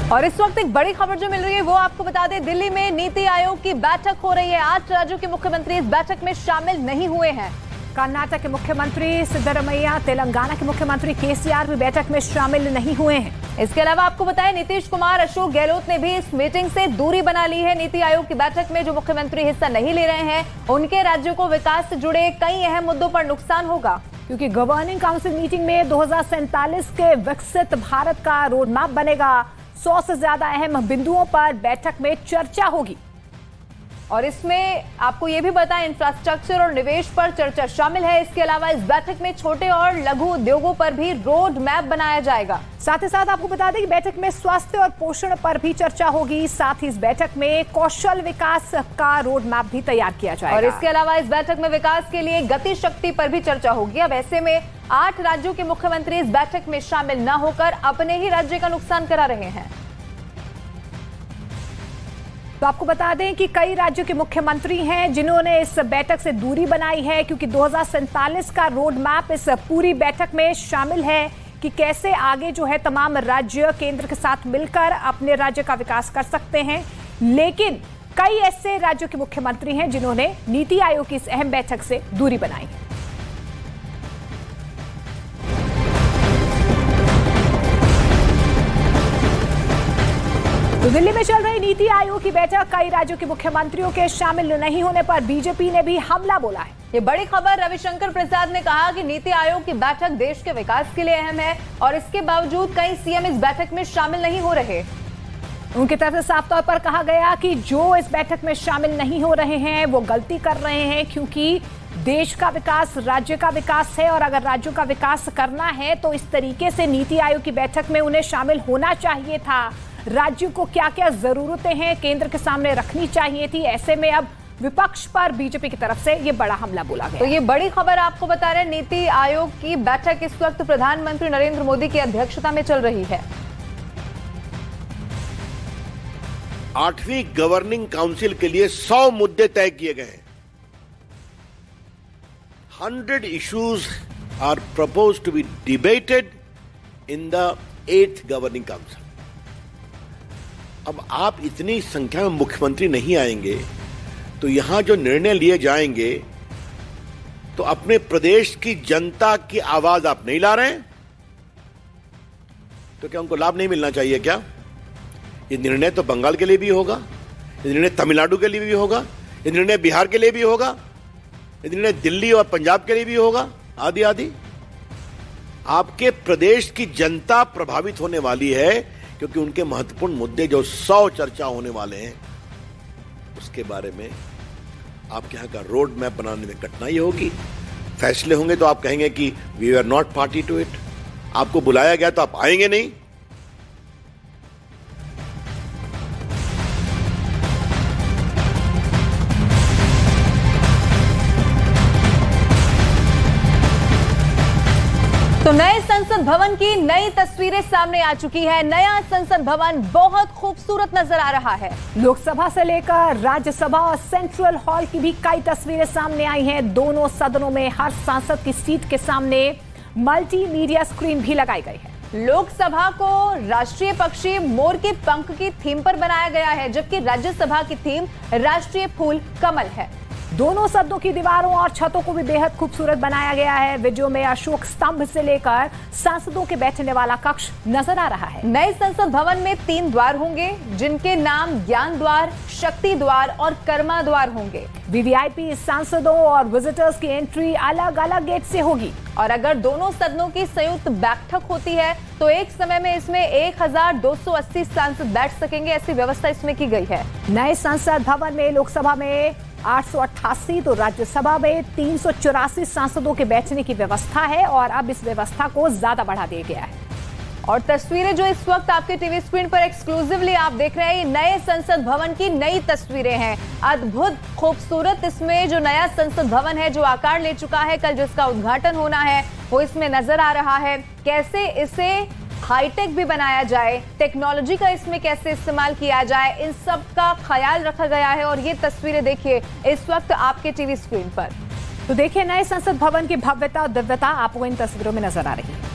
और इस वक्त एक बड़ी खबर जो मिल रही है वो आपको बता दें, दिल्ली में नीति आयोग की बैठक हो रही है। 8 राज्यों के मुख्यमंत्री इस बैठक में शामिल नहीं हुए हैं। कर्नाटक के मुख्यमंत्री सिद्धरमैया, तेलंगाना के मुख्यमंत्री केसीआर भी बैठक में शामिल नहीं हुए हैं। इसके अलावा आपको बताएं, नीतीश कुमार, अशोक गहलोत ने भी इस मीटिंग से दूरी बना ली है। नीति आयोग की बैठक में जो मुख्यमंत्री हिस्सा नहीं ले रहे हैं, उनके राज्यों को विकास से जुड़े कई अहम मुद्दों पर नुकसान होगा, क्योंकि गवर्निंग काउंसिल मीटिंग में 2047 के विकसित भारत का रोड मैप बनेगा। 100 से ज्यादा अहम बिंदुओं पर बैठक में चर्चा होगी। और इसमें आपको ये भी बताएं, इंफ्रास्ट्रक्चर और निवेश पर चर्चा शामिल है। इसके अलावा इस बैठक में छोटे और लघु उद्योगों पर भी रोड मैप बनाया जाएगा। साथ ही साथ आपको बता दें कि बैठक में स्वास्थ्य और पोषण पर भी चर्चा होगी। साथ ही इस बैठक में कौशल विकास का रोड मैप भी तैयार किया जाएगा। और इसके अलावा इस बैठक में विकास के लिए गति शक्ति पर भी चर्चा होगी। अब ऐसे में 8 राज्यों के मुख्यमंत्री इस बैठक में शामिल न होकर अपने ही राज्य का नुकसान करा रहे हैं। तो आपको बता दें कि कई राज्यों के मुख्यमंत्री हैं जिन्होंने इस बैठक से दूरी बनाई है, क्योंकि 2047 का रोड मैप इस पूरी बैठक में शामिल है कि कैसे आगे जो है तमाम राज्य केंद्र के साथ मिलकर अपने राज्य का विकास कर सकते हैं। लेकिन कई ऐसे राज्यों के मुख्यमंत्री हैं जिन्होंने नीति आयोग की इस अहम बैठक से दूरी बनाई है। तो दिल्ली में चल रही नीति आयोग की बैठक, कई राज्यों के मुख्यमंत्रियों के शामिल नहीं होने पर बीजेपी ने भी हमला बोला है। ये बड़ी खबर, रविशंकर प्रसाद ने कहा कि नीति आयोग की बैठक देश के विकास के लिए अहम है और इसके बावजूद कई सीएम इस बैठक में शामिल नहीं हो रहे। उनकी तरफ से साफ तौर पर कहा गया कि जो इस बैठक में शामिल नहीं हो रहे हैं वो गलती कर रहे हैं, क्योंकि देश का विकास राज्य का विकास है और अगर राज्यों का विकास करना है तो इस तरीके से नीति आयोग की बैठक में उन्हें शामिल होना चाहिए था। राज्यों को क्या क्या जरूरतें हैं केंद्र के सामने रखनी चाहिए थी। ऐसे में अब विपक्ष पर बीजेपी की तरफ से ये बड़ा हमला बोला गया। तो ये बड़ी खबर आपको बता रहे हैं, नीति आयोग की बैठक इस वक्त प्रधानमंत्री नरेंद्र मोदी की अध्यक्षता में चल रही है। 8वीं गवर्निंग काउंसिल के लिए 100 मुद्दे तय किए गए हैं। 100 issues are proposed to be debated in the 8th governing council. अब आप इतनी संख्या में मुख्यमंत्री नहीं आएंगे तो यहां जो निर्णय लिए जाएंगे तो अपने प्रदेश की जनता की आवाज आप नहीं ला रहे हैं, तो क्या उनको लाभ नहीं मिलना चाहिए क्या? ये निर्णय तो बंगाल के लिए भी होगा, ये निर्णय तमिलनाडु के लिए भी होगा, ये निर्णय बिहार के लिए भी होगा, ये निर्णय दिल्ली और पंजाब के लिए भी होगा, आदि आदि। आपके प्रदेश की जनता प्रभावित होने वाली है, क्योंकि उनके महत्वपूर्ण मुद्दे जो 100 चर्चा होने वाले हैं उसके बारे में आपके यहां का रोड मैप बनाने में कठिनाई होगी। फैसले होंगे तो आप कहेंगे कि we are not party to it. आपको बुलाया गया तो आप आएंगे नहीं। तो नए संसद भवन की नई तस्वीरें सामने आ चुकी है। नया संसद भवन बहुत खूबसूरत नजर आ रहा है। लोकसभा से लेकर राज्यसभा और सेंट्रल हॉल की भी कई तस्वीरें सामने आई हैं। दोनों सदनों में हर सांसद की सीट के सामने मल्टीमीडिया स्क्रीन भी लगाई गई है। लोकसभा को राष्ट्रीय पक्षी मोर के पंख की थीम पर बनाया गया है, जबकि राज्यसभा की थीम राष्ट्रीय फूल कमल है। दोनों सदनों की दीवारों और छतों को भी बेहद खूबसूरत बनाया गया है। वीडियो में अशोक स्तंभ से लेकर सांसदों के बैठने वाला कक्ष नजर आ रहा है। नए संसद भवन में 3 द्वार होंगे, जिनके नाम ज्ञान द्वार, शक्ति द्वार और कर्मा द्वार होंगे। वीवीआईपी सांसदों और विजिटर्स की एंट्री अलग अलग गेट से होगी। और अगर दोनों सदनों की संयुक्त बैठक होती है तो एक समय में इसमें 1280 सांसद बैठ सकेंगे, ऐसी व्यवस्था इसमें की गई है। नए संसद भवन में लोकसभा में 888 तो राज्यसभा में 384 सांसदों के बैठने की व्यवस्था है और अब इस व्यवस्था को ज्यादा बढ़ा दिया गया है। और तस्वीरें जो इस वक्त आपके टीवी स्क्रीन पर एक्सक्लूसिवली आप देख रहे हैं, ये नए संसद भवन की नई तस्वीरें हैं। अद्भुत खूबसूरत इसमें जो नया संसद भवन है, जो आकार ले चुका है, कल जिसका उद्घाटन होना है, वो इसमें नजर आ रहा है। कैसे इसे हाईटेक भी बनाया जाए, टेक्नोलॉजी का इसमें कैसे इस्तेमाल किया जाए, इन सब का ख्याल रखा गया है। और ये तस्वीरें देखिए इस वक्त आपके टीवी स्क्रीन पर। तो देखिए नए संसद भवन की भव्यता और दिव्यता आपको इन तस्वीरों में नजर आ रही है।